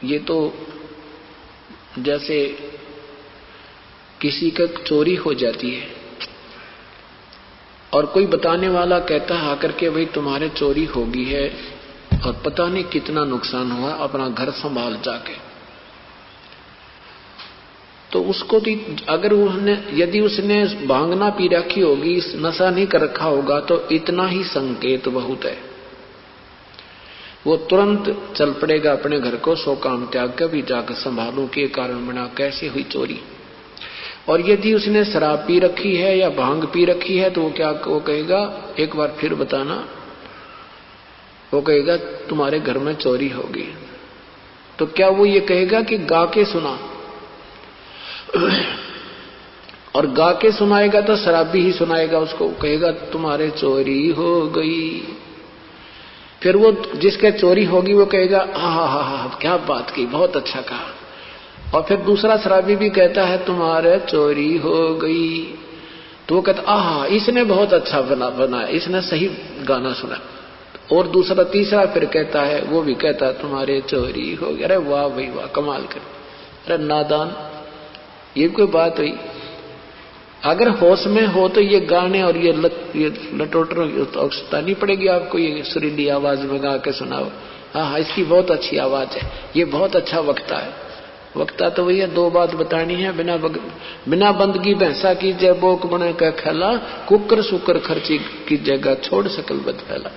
ये तो जैसे किसी का चोरी हो जाती है और कोई बताने वाला कहता है आकर के भाई तुम्हारे चोरी होगी है और पता नहीं कितना नुकसान हुआ, अपना घर संभाल जाके। तो उसको भी अगर यदि उसने भांग ना पी रखी होगी, नशा नहीं कर रखा होगा, तो इतना ही संकेत बहुत है। वो तुरंत चल पड़ेगा अपने घर को, सो काम त्याग कर भी जाकर संभालूं के कारण बना कैसे हुई चोरी। और यदि उसने शराब पी रखी है या भांग पी रखी है तो वो कहेगा एक बार फिर बताना, वो कहेगा तुम्हारे घर में चोरी होगी। तो क्या वो ये कहेगा कि गा के सुना? और गा के सुनाएगा तो शराबी ही सुनाएगा उसको, कहेगा तुम्हारे चोरी हो गई। फिर वो जिसके चोरी होगी वो कहेगा हा क्या बात की, बहुत अच्छा कहा। और फिर दूसरा शराबी भी कहता है तुम्हारे चोरी हो गई, तो वो कहता आहा इसने बहुत अच्छा बनाया, इसने सही गाना सुना। और दूसरा तीसरा फिर कहता है, वो भी कहता है तुम्हारे चोरी हो गई। अरे वाह भाई वाह, कमाल कर। अरे नादान, ये कोई बात हुई? अगर होश में हो तो ये गाने और ये लटोटर आवश्यकता नहीं पड़ेगी आपको, ये सुरीली आवाज में गा के सुनाओ। हाँ, इसकी बहुत अच्छी आवाज है, ये बहुत अच्छा वक्ता है। वक्ता तो वही है, दो बात बतानी है, बिना बंदगी भैंसा की जय बोक बने का खेला, कुकर सुकर खर्ची की जगह छोड़ सकल बद फैला।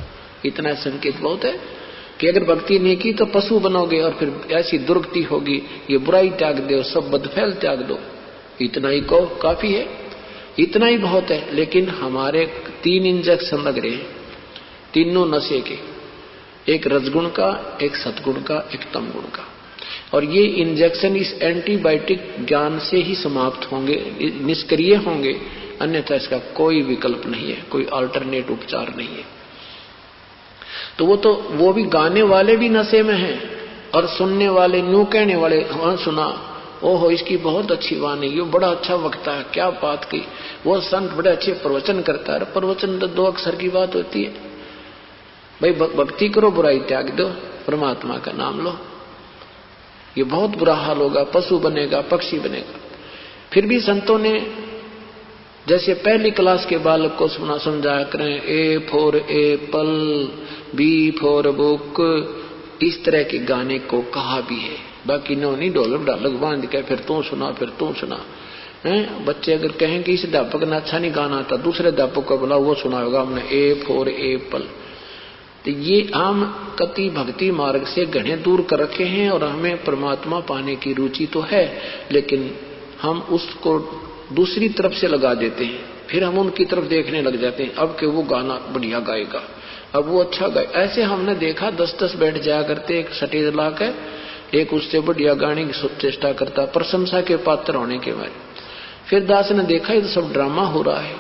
इतना संकेत बहुत है कि अगर भक्ति नहीं की तो पशु बनोगे और फिर ऐसी दुर्गति होगी, ये बुराई त्याग दो, सब बदफैल त्याग दो। इतना ही को काफी है, इतना ही बहुत है। लेकिन हमारे 3 इंजेक्शन लग रहे हैं, तीनों नशे के, एक रजगुण का, एक सतगुण का, एक तमगुण का। और ये इंजेक्शन इस एंटीबायोटिक ज्ञान से ही समाप्त होंगे, निष्क्रिय होंगे, अन्यथा इसका कोई विकल्प नहीं है, कोई अल्टरनेट उपचार नहीं है। तो वो भी गाने वाले भी नशे में हैं और सुनने वाले, न्यू कहने वाले, हाँ सुना, ओहो इसकी बहुत अच्छी वाणी, ये बड़ा अच्छा वक्ता है, क्या बात की, वो संत बड़े अच्छे प्रवचन करता है। प्रवचन तो 2 अक्षर की बात होती है भाई, भक्ति करो, बुराई त्याग दो, परमात्मा का नाम लो। ये बहुत बुरा हाल होगा, पशु बनेगा, पक्षी बनेगा। फिर भी संतों ने जैसे पहली क्लास के बालक को समझाया करें, A for apple, B for book, इस तरह के गाने को कहा भी है। बाकी नो नहीं ढोलक ढालक बांध के फिर तू सुना, फिर तू सुना है। बच्चे अगर कहें कि इस अध्यापक ने अच्छा नहीं गाना था, दूसरे अध्यापक को बोला, वो सुना होगा हमने ए फॉर एप्पल। तो ये हम कति भक्ति मार्ग से घने दूर कर रखे हैं और हमें परमात्मा पाने की रुचि तो है, लेकिन हम उसको दूसरी तरफ से लगा देते हैं। फिर हम उनकी तरफ देखने लग जाते हैं, अब कि वो गाना बढ़िया गाएगा, अब वो अच्छा गाए। ऐसे हमने देखा 10-10 बैठ जाया करते एक स्टेज लाकर, एक उससे बढ़िया गाने की चेष्टा करता, प्रशंसा के पात्र होने के बाद। फिर दास ने देखा ये तो सब ड्रामा हो रहा है।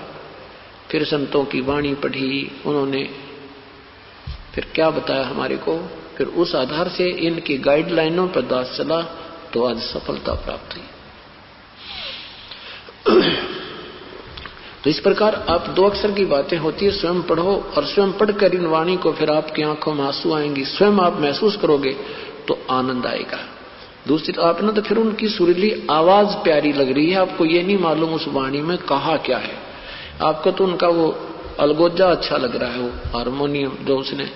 फिर संतों की वाणी पढ़ी उन्होंने, फिर क्या बताया हमारे को, फिर उस आधार से इनकी गाइडलाइनों पर दास चला तो आज सफलता प्राप्त हुई। तो इस प्रकार आप 2 अक्षर की बातें होती है, स्वयं पढ़ो और स्वयं पढ़कर इन वाणी को फिर आपकी आंखों में आंसू आएंगी, स्वयं आप महसूस करोगे तो आनंद आएगा। दूसरी आपने तो फिर उनकी सुरीली आवाज प्यारी लग रही है, आपको ये नहीं मालूम उस वाणी में कहा क्या है। आपको तो उनका वो अलगोजा अच्छा लग रहा है, वो हारमोनियम जो उसने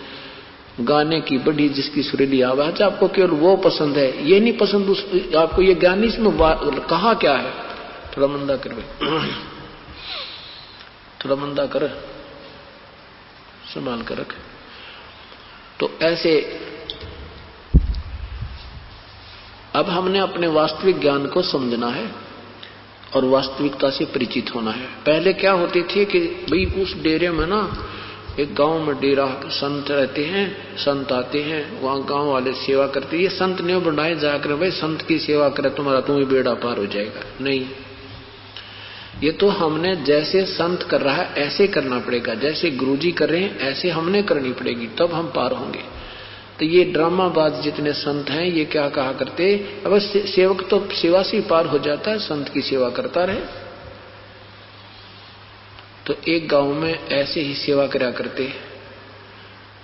गाने की बड़ी जिसकी सुरीली आवाज, आपको केवल वो पसंद है, ये नहीं पसंद आपको ये ज्ञान इसमें कहा क्या है। थोड़ा मंदा कर भाई, थोड़ा मंदा कर, संभाल कर रख। तो ऐसे अब हमने अपने वास्तविक ज्ञान को समझना है और वास्तविकता से परिचित होना है। पहले क्या होती थी कि भाई उस डेरे में ना, एक गांव में डेरा, संत रहते हैं, संत आते हैं, वहां गांव वाले सेवा करते हैं। ये संत ने बनाए जाकर भाई संत की सेवा करे तुम्हारा तुम्हें बेड़ा पार हो जाएगा, नहीं। ये तो हमने जैसे संत कर रहा है ऐसे करना पड़ेगा, जैसे गुरुजी कर रहे हैं ऐसे हमने करनी पड़ेगी, तब हम पार होंगे। तो ये ड्रामाबाज जितने संत हैं ये क्या कहा करते, अब सेवक तो सेवा से पार हो जाता है, संत की सेवा करता रहे। तो एक गांव में ऐसे ही सेवा करा करते,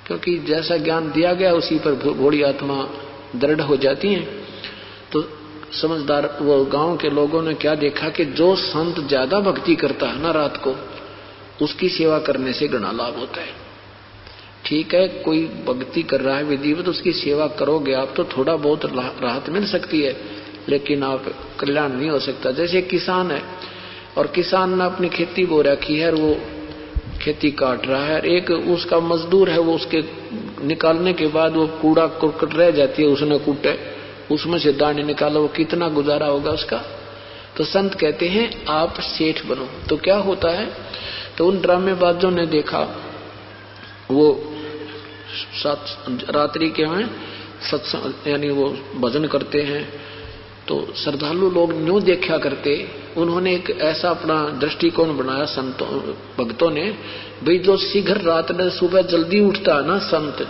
क्योंकि जैसा ज्ञान दिया गया उसी पर भोली आत्मा दृढ़ हो जाती हैं। तो समझदार वो गांव के लोगों ने क्या देखा कि जो संत ज्यादा भक्ति करता है ना रात को, उसकी सेवा करने से घना लाभ होता है। ठीक है, कोई भक्ति कर रहा है विधिवत, उसकी सेवा करोगे आप तो थोड़ा बहुत राहत मिल सकती है, लेकिन आप कल्याण नहीं हो सकता। जैसे किसान है और किसान ने अपनी खेती बो रखी है और वो खेती काट रहा है, एक उसका मजदूर है, वो उसके निकालने के बाद वो कूड़ा कुरकट रह जाती है, उसने कूटे, उसमें से दाने निकालो, वो कितना गुजारा होगा उसका। तो संत कहते हैं आप सेठ बनो। तो क्या होता है, तो उन ड्रामेबाजों ने देखा, वो रात्रि के में सत्संग यानी वो भजन करते हैं, तो श्रद्धालु लोग न्यू देखा करते। उन्होंने एक ऐसा अपना दृष्टिकोण बनाया संतों भक्तों ने, भाई जो शीघ्र रात में सुबह जल्दी उठता है ना संत,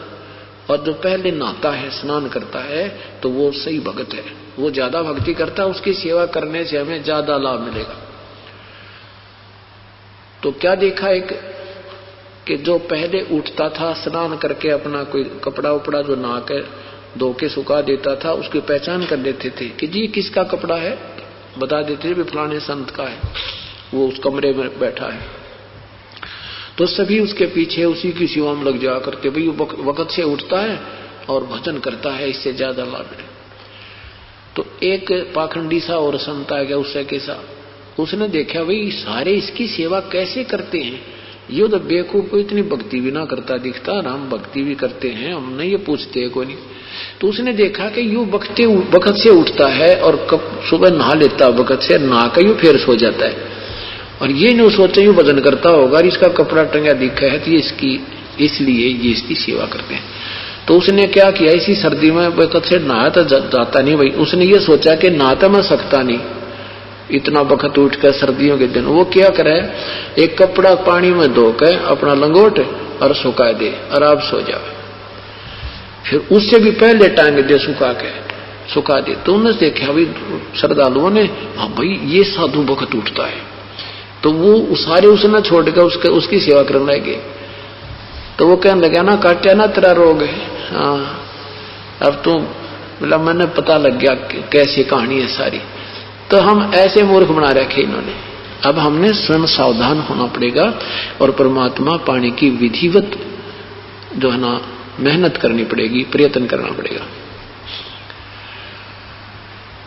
और जो पहले नहाता है स्नान करता है, तो वो सही भक्त है, वो ज्यादा भक्ति करता है, उसकी सेवा करने से हमें ज्यादा लाभ मिलेगा। तो क्या देखा एक कि जो पहले उठता था स्नान करके अपना कोई कपड़ा उपड़ा जो नहा के धो के सुखा देता था, उसकी पहचान कर देते थे कि जी किसका कपड़ा है, बता देते थे फलाने संत का है, वो उस कमरे में बैठा है। तो सभी उसके पीछे उसी की सेवा में लग जाया करते, भाई वो वक्त से उठता है और भजन करता है, इससे ज्यादा लाभ है। तो एक पाखंडी सा और संत आ गया उससे के साथ, उसने देखा भाई सारे इसकी सेवा कैसे करते हैं, ये तो बेवकूफ को इतनी भक्ति भी ना करता दिखता, और हम भक्ति भी करते हैं, हमने ये पूछते हैं कोई नहीं। तो उसने देखा कि यूं वक्त से उठता है और सुबह नहा लेता, वक्त से नहा के यूं फिर सो जाता है, और ये नहीं सोचे यूं भजन करता होगा, और इसका कपड़ा टंगा दिखा है तो ये इसकी, इसलिए ये इसकी सेवा करते हैं। तो उसने क्या किया, इसी सर्दी में वक्त से नहाया तो जाता नहीं भाई, उसने ये सोचा कि नहाता मैं सकता नहीं इतना वक्त उठ कर सर्दियों के दिन, वो क्या करे, एक कपड़ा पानी में धो के अपना लंगोट और सुखा दे और आप सो जाओ, फिर उससे भी पहले टांग दे सुखा दे। तो उन्होंने देखा भाई श्रद्धालुओं ने, हाँ भाई ये साधु वक्त उठता है, तो वो सारे उसने छोड़ कर उसकी सेवा करने लगे। तो वो कहने लगा ना काटा ना तेरा रोग है, हाँ अब तो मतलब मैंने पता लग गया कैसी कहानी है सारी। तो हम ऐसे मूर्ख बना रखे इन्होंने, अब हमने स्वयं सावधान होना पड़ेगा और परमात्मा पाने की विधिवत जो है ना मेहनत करनी पड़ेगी, प्रयत्न करना पड़ेगा।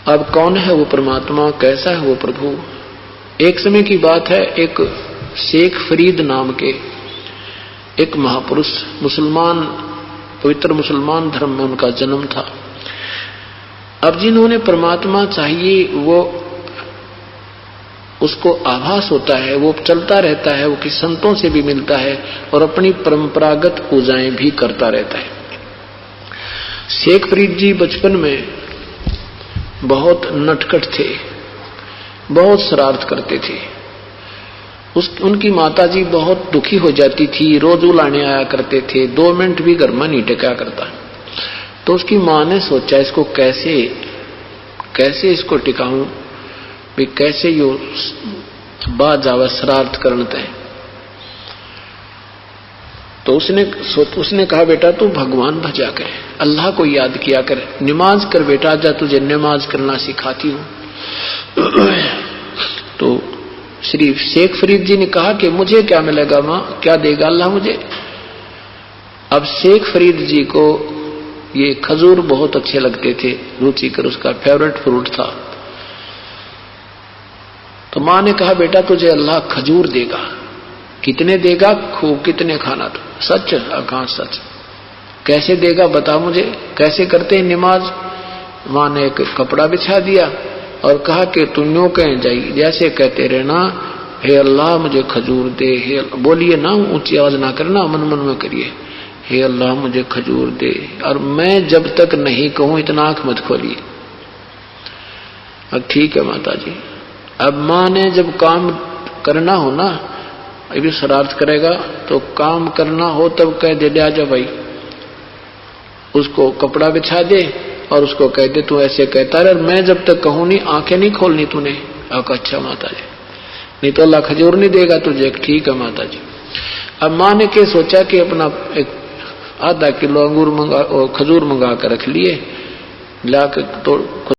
अब कौन है वो परमात्मा, कैसा है वो प्रभु। एक समय की बात है, एक शेख फरीद नाम के एक महापुरुष, मुसलमान, पवित्र मुसलमान धर्म में उनका जन्म था। अब जिन्होंने परमात्मा चाहिए वो उसको आभास होता है, वो चलता रहता है, वो किस संतों से भी मिलता है और अपनी परंपरागत पूजाएं भी करता रहता है। शेख फरीद जी बचपन में बहुत नटखट थे, बहुत शरारत करते थे। उनकी माताजी बहुत दुखी हो जाती थी, रोज उलाने आया करते थे, 2 मिनट भी घर में नहीं टिका करता। तो उसकी माँ ने सोचा इसको कैसे इसको टिकाऊं, भी कैसे यो बाज आवे शरारत करते हैं। तो उसने कहा बेटा तू भगवान भजा कर, अल्लाह को याद किया कर, नमाज कर बेटा, जा तुझे नमाज करना सिखाती हूं। तो श्री शेख फरीद जी ने कहा कि मुझे क्या मिलेगा मां, क्या देगा अल्लाह मुझे। अब शेख फरीद जी को ये खजूर बहुत अच्छे लगते थे, रुचिकर उसका फेवरेट फ्रूट था। तो मां ने कहा बेटा तुझे अल्लाह खजूर देगा। कितने देगा, खूब, कितने खाना। तो सच, कहां सच, कैसे देगा बता मुझे, कैसे करते हैं नमाज। मां ने एक कपड़ा बिछा दिया और कहा कि तुम यूं कह जाई, जैसे कहते रहना हे अल्लाह मुझे खजूर दे, हे बोलिए ना, ऊंची आवाज ना करना, मन मन में करिए, हे अल्लाह मुझे खजूर दे, और मैं जब तक नहीं कहूं इतना आंख मत खोलिए। अब ठीक है माता जी। अब मां ने जब काम करना हो ना, अभी शरारत करेगा तो काम करना हो तब कह दे आजा भाई, उसको कपड़ा बिछा दे और उसको कह दे तू ऐसे कहता रहे, मैं जब तक कहूं नहीं आंखें नहीं खोलनी तूने। अब अच्छा माता जी, नहीं तो अल्लाह खजूर नहीं देगा तुझे। ठीक है माता जी। अब मां ने क्या सोचा कि अपना एक आधा किलो अंगूर खजूर मंगा कर रख लिए लाके तो